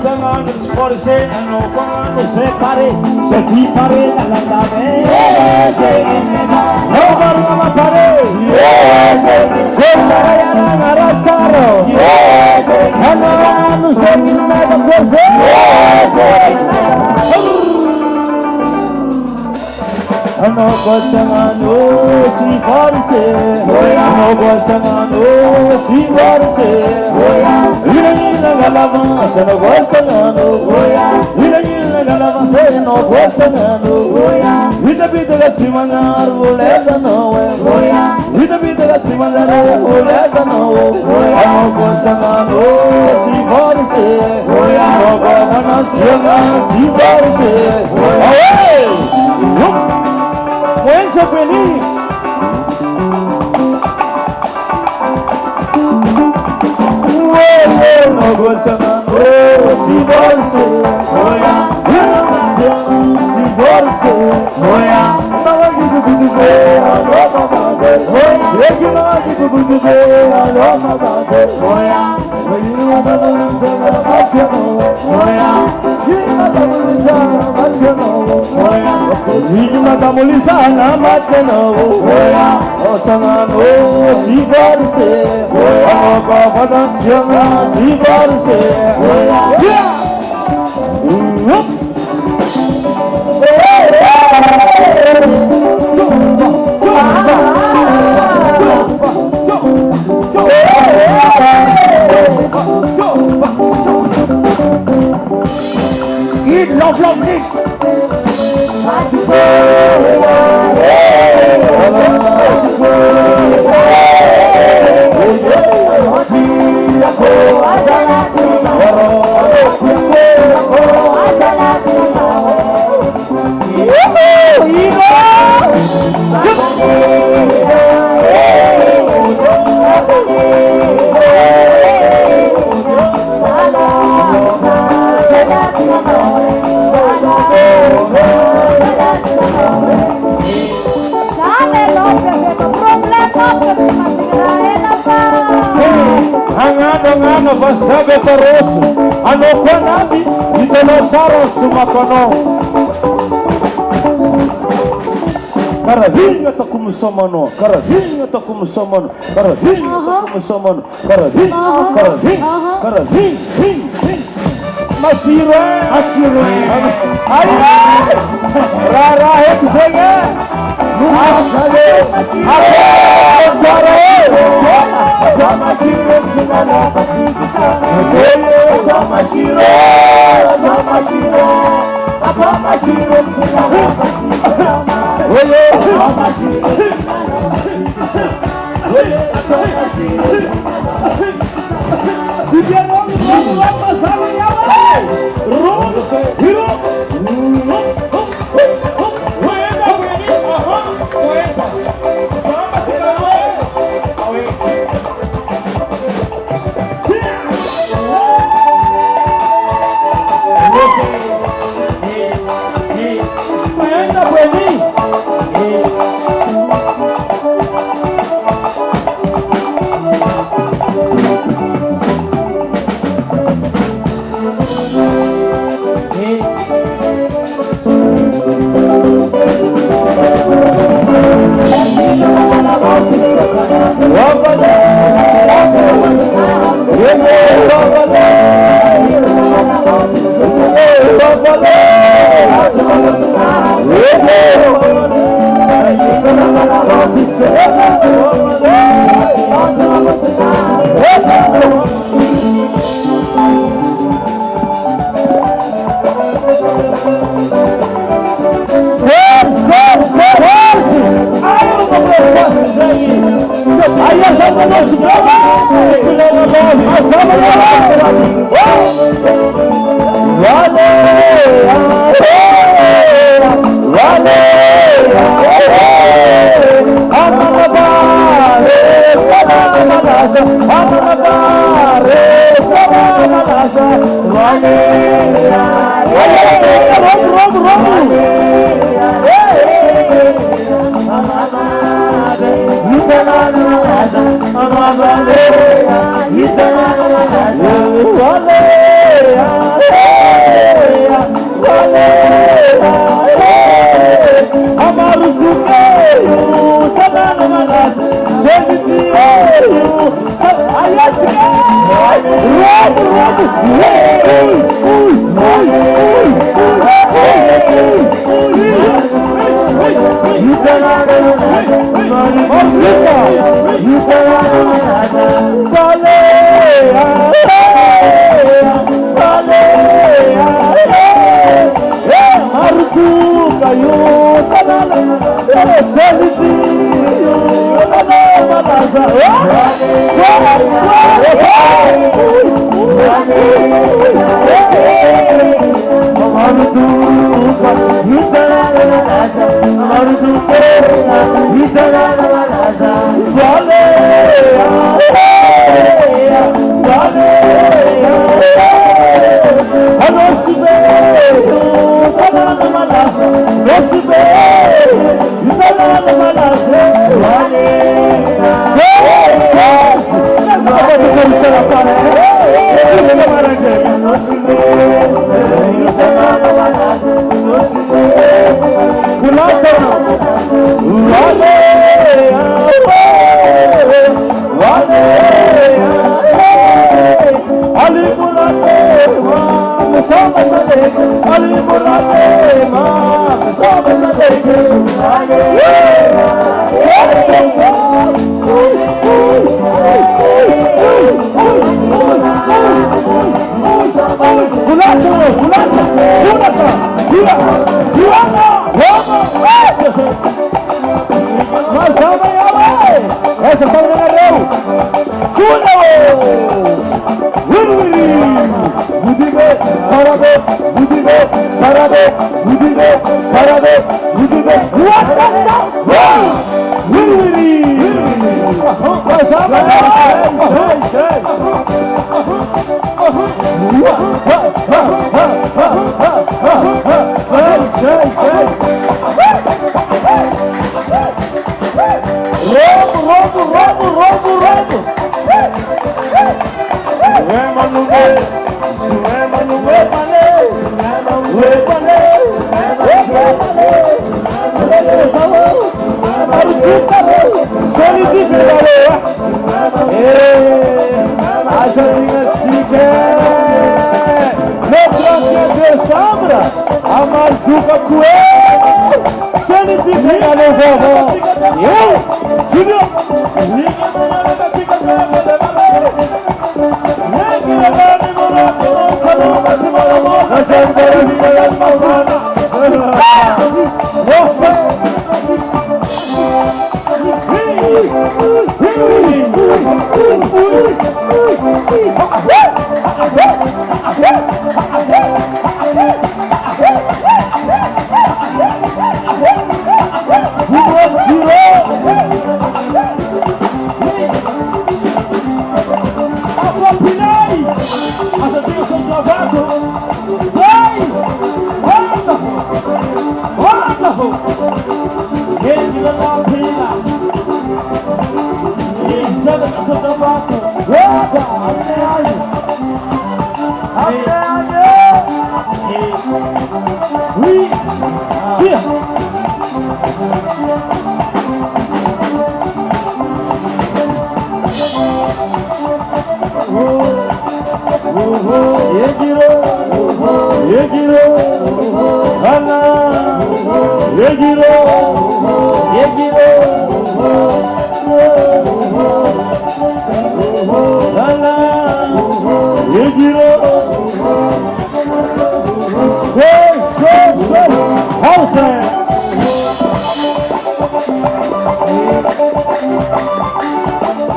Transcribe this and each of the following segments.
Sangano sporse hanno quando se pare se ti pare la dame no guarda pare se pare la razzaro hanno se mi mega cose hanno sangano ci forse hanno sangano ci forse Galavança no Bolsonaro, Vila Galavança no Bolsonaro, Vida da Cimanar, Voleta não é, Vida da Cimanar, Voleta não é, no Bolsonaro, se pode ser, no Bolsonaro, se pode ser, Moença feliz. No Bolsonaro, se você olha, se você olha, não é que ver a nova base, é que não é que ver a nova base, olha, menina da polícia na máquina, olha, menina da polícia na máquina, olha, menina da polícia na máquina, olha, o Sangano se você olha, agora se você Eat love this. Angano vasaga tarosu, ano kwanabi, itanosaro sumakono. Karavinha tá como somano, karavinha tá como somano, karavinha tá como somano, karavinha, Masiro, aí, rara esse zega.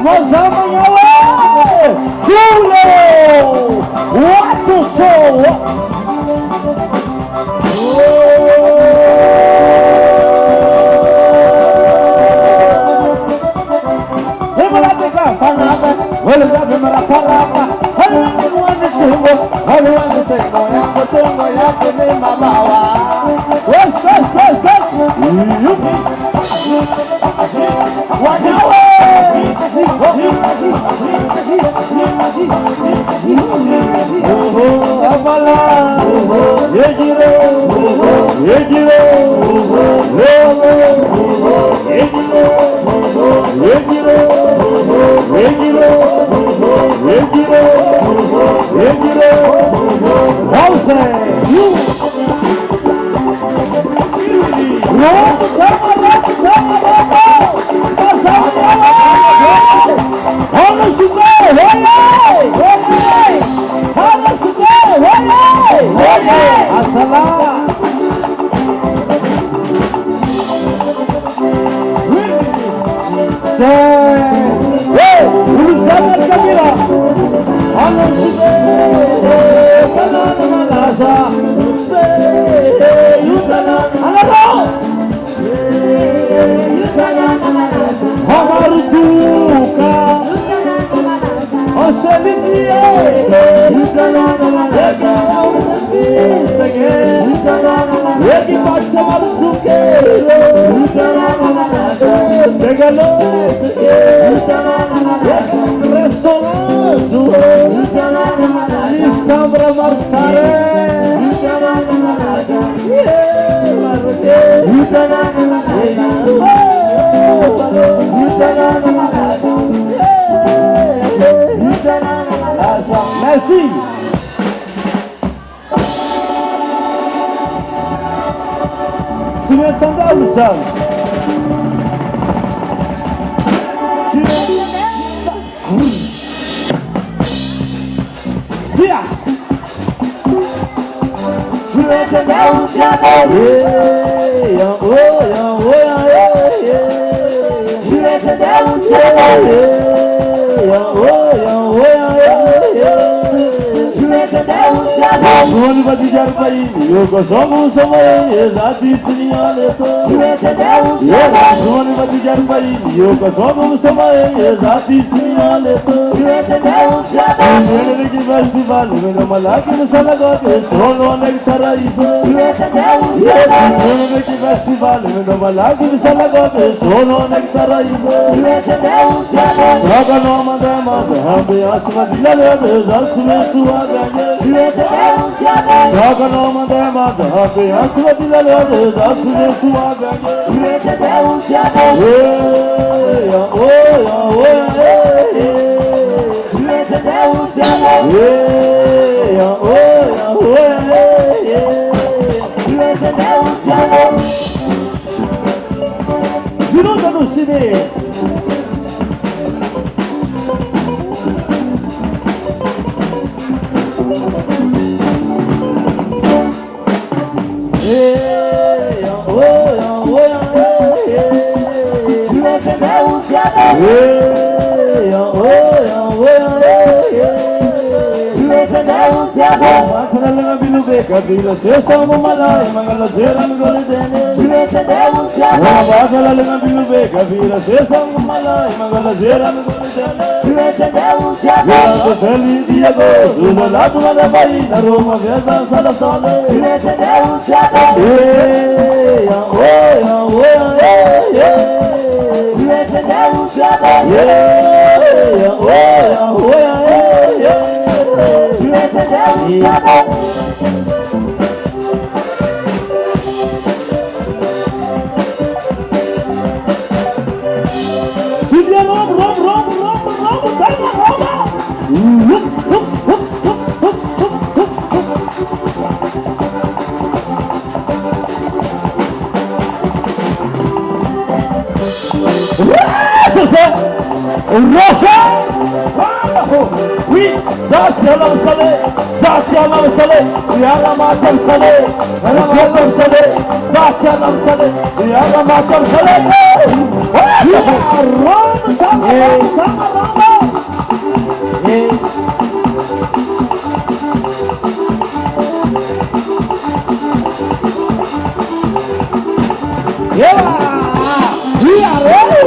Mas amanhã é Julio! What a show! Omala, Yegiro, Yegiro, Lolo, Yegiro, Yegiro, Yegiro, Yegiro, Yegiro, House, you. Merci. Sünnet sen de alırsan. Suoni badijar pai, eu gosto sama exati tsinialeto. Suoni badijar pai, eu gosto sama exati tsinialeto. Mene ki festival, mene malaki no salagote, solo nektaraisa. Mene ki festival, mene malaki no salagote, solo nektaraisa. Saga no madama, hambe asma dilale, zasme suaganye. Saga no madama, hambe asma dilale, zasme suaganye. Zero da no cine. Kabila se samu malai mangala zeram golidene. Wabagala lenga bilube kabila se samu malai mangala zeram golidene. Wabagala chali diago zula ladu mala bai naroma veda sala sale. Rosa! Oui, Zacialam Salé, Zacialam Salé, Yalamatam Salé, Yalamatam Salé, Zacialam Salé, Yalamatam Salé. Roma, Sama, Roma. Yeah, we are ready.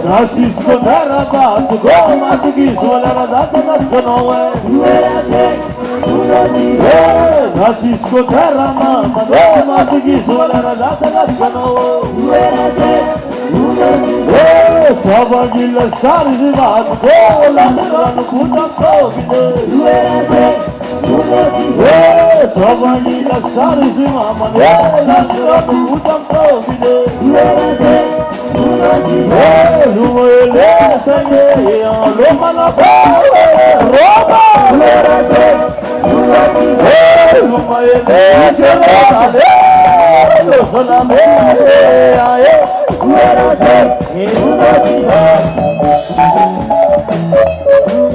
Francisco Teraba, to go, Matigis, whatever that's going away. Francisco Terama, go, Matigis, whatever that's going away. Tabagila Sarizima, go, London, put up Tabagila Sarizima, London, put up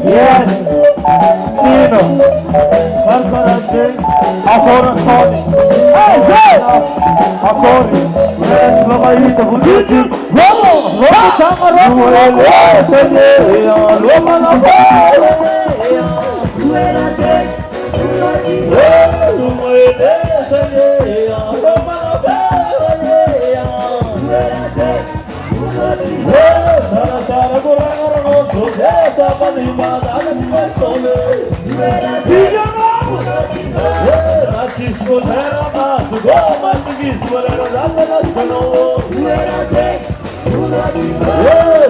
yes, Francisco Terama, to go, Matigis, whatever that's going on.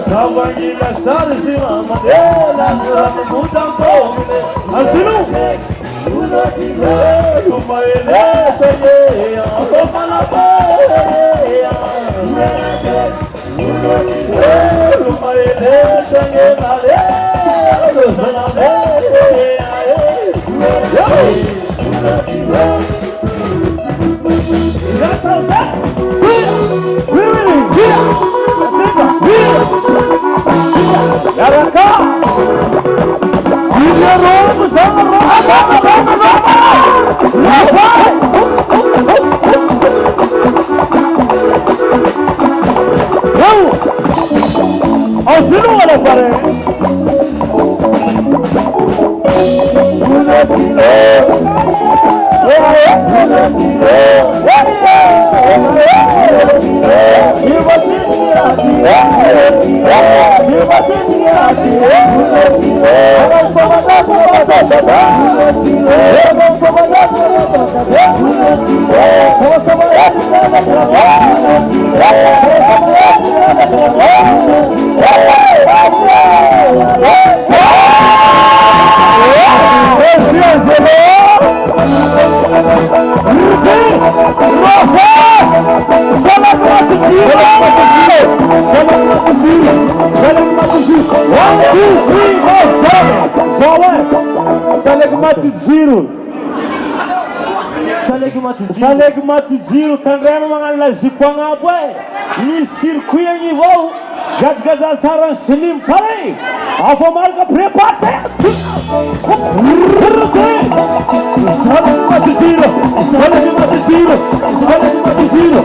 Tabagila Sarizima, Mandela, Mutampo, Asinu. Salegmati zero, tandremo mga lazipo nga po eh. Ni circuit ang iwaw, gadgadal sarang silim pare. Apo marka prepate. Salegmati zero, Salegmati zero, Salegmati zero.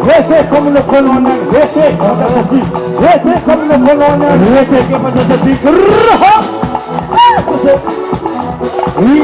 Rete comme le colonel, rete comme le colonel, rete comme le oui.